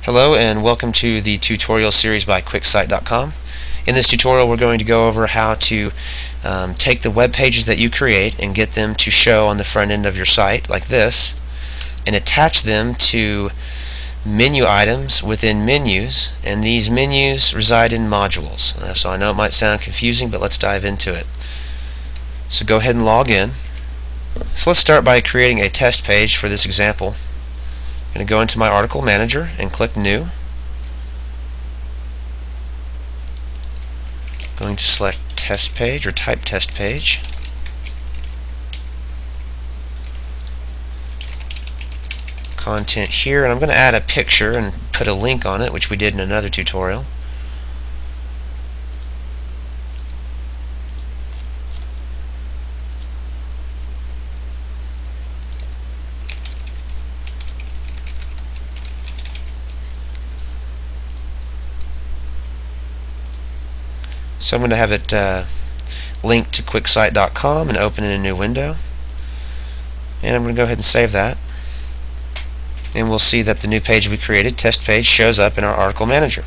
Hello and welcome to the tutorial series by QuickSite.com. In this tutorial we're going to go over how to take the web pages that you create and get them to show on the front end of your site like this, and attach them to menu items within menus, and these menus reside in modules. So I know it might sound confusing, but let's dive into it. So go ahead and log in. So let's start by creating a test page for this example. I'm going to go into my article manager and click New. I'm going to select Test Page or type Test Page. Content here, and I'm going to add a picture and put a link on it, which we did in another tutorial. So I'm going to have it linked to QuickSite.com and open in a new window. And I'm going to go ahead and save that. And we'll see that the new page we created, test page, shows up in our article manager.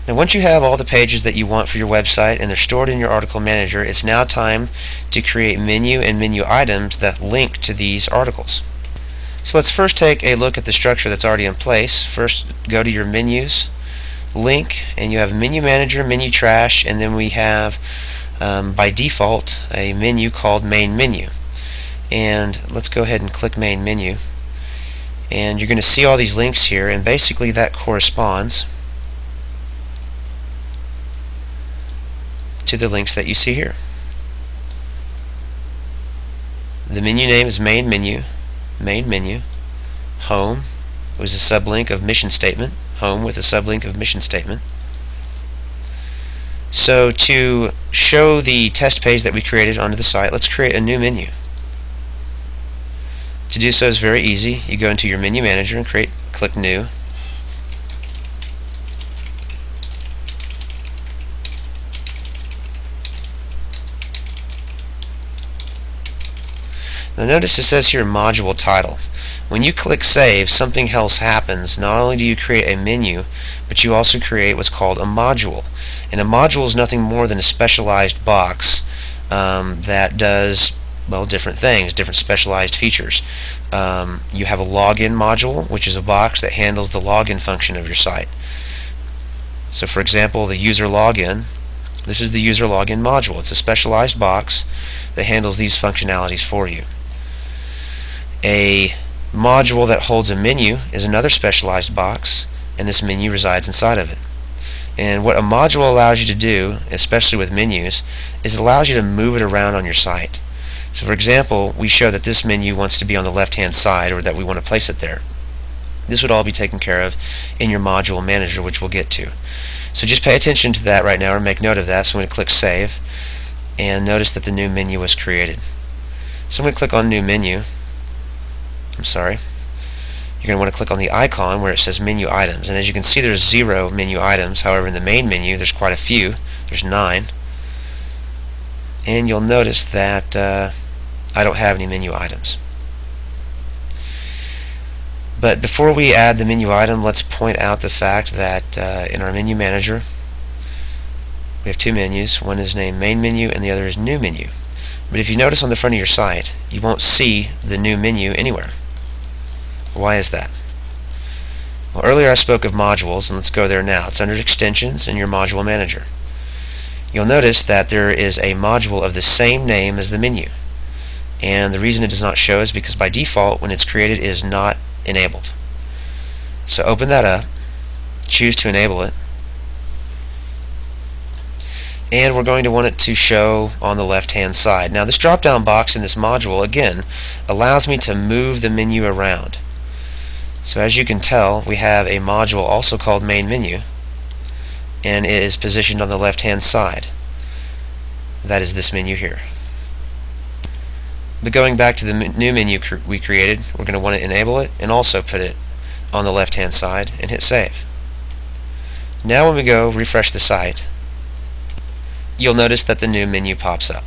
Now once you have all the pages that you want for your website and they're stored in your article manager, it's now time to create menu and menu items that link to these articles. So let's first take a look at the structure that's already in place. First, go to your menus link, and you have menu manager, menu trash, and then we have by default a menu called main menu. And let's go ahead and click main menu, and you're going to see all these links here, and basically that corresponds to the links that you see here. The menu name is main menu, home was a sublink of mission statement, home with a sublink of mission statement. So to show the test page that we created onto the site, let's create a new menu. To do so is very easy. You go into your menu manager and click new. Now notice it says here module title. When you click save, something else happens. Not only do you create a menu, but you also create what's called a module. And a module is nothing more than a specialized box that does, well, different things, different specialized features. You have a login module, which is a box that handles the login function of your site. So for example, the user login, this is the user login module. It's a specialized box that handles these functionalities for you. A module that holds a menu is another specialized box, and this menu resides inside of it. And what a module allows you to do, especially with menus, is it allows you to move it around on your site. So for example, we show that this menu wants to be on the left hand side, or that we want to place it there. This would all be taken care of in your module manager, which we'll get to. So just pay attention to that right now, or make note of that. So I'm going to click save, and notice that the new menu was created. So I'm going to click on new menu. You're going to want to click on the icon where it says menu items, and as you can see there's 0 menu items. However, in the main menu there's quite a few. There's 9, and you'll notice that I don't have any menu items. But before we add the menu item, let's point out the fact that in our menu manager we have 2 menus. One is named main menu and the other is new menu. But if you notice on the front of your site, you won't see the new menu anywhere. Why is that? Well, earlier I spoke of modules, and let's go there now. It's under extensions in your module manager. You'll notice that there is a module of the same name as the menu, and the reason it does not show is because by default when it's created it is not enabled. So open that up, choose to enable it, and we're going to want it to show on the left hand side. Now this drop down box in this module again allows me to move the menu around. So as you can tell, we have a module also called main menu, and it is positioned on the left hand side. That is this menu here. But going back to the new menu we created, we're going to want to enable it and also put it on the left hand side and hit save. Now when we go refresh the site, you'll notice that the new menu pops up.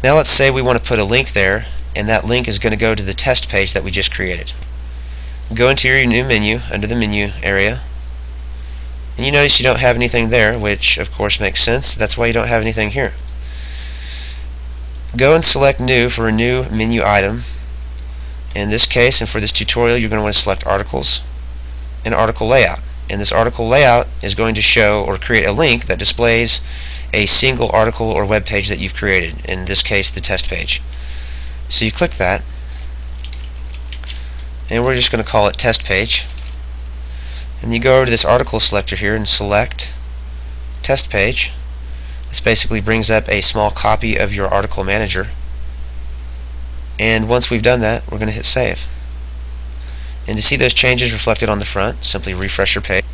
Now let's say we want to put a link there, and that link is going to go to the test page that we just created. Go into your new menu under the menu area, and you notice you don't have anything there, which of course makes sense. That's why you don't have anything here. Go and select New for a new menu item. In this case, and for this tutorial, you're going to want to select Articles and Article Layout. And this article layout is going to show or create a link that displays a single article or web page that you've created, in this case the test page. So you click that, and we're just going to call it test page, and you go over to this article selector here and select test page. This basically brings up a small copy of your article manager, and once we've done that, we're going to hit save. And to see those changes reflected on the front, simply refresh your page,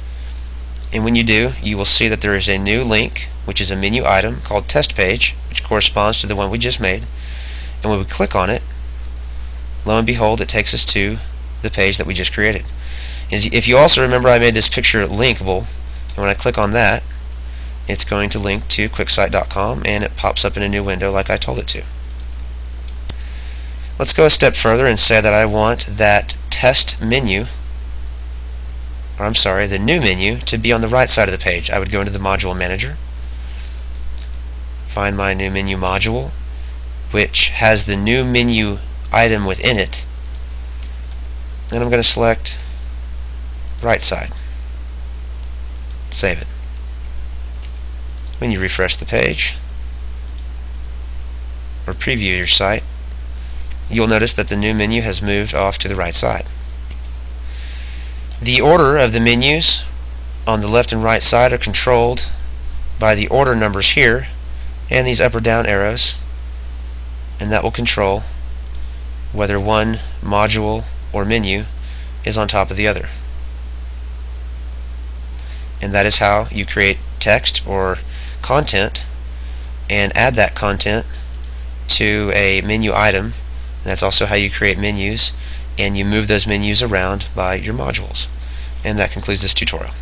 and when you do, you will see that there is a new link, which is a menu item called test page, which corresponds to the one we just made. And when we click on it, lo and behold, it takes us to the page that we just created. If you also remember, I made this picture linkable, and when I click on that, it's going to link to quicksite.com, and it pops up in a new window like I told it to. Let's go a step further and say that I want that test menu, or I'm sorry, the new menu, to be on the right side of the page. I would go into the module manager, find my new menu module, which has the new menu item within it, and I'm going to select right side. Save it. When you refresh the page or preview your site, you'll notice that the new menu has moved off to the right side. The order of the menus on the left and right side are controlled by the order numbers here and these up or down arrows, and that will control whether one module or menu is on top of the other. And that is how you create text or content and add that content to a menu item. And that's also how you create menus, and you move those menus around by your modules. And that concludes this tutorial.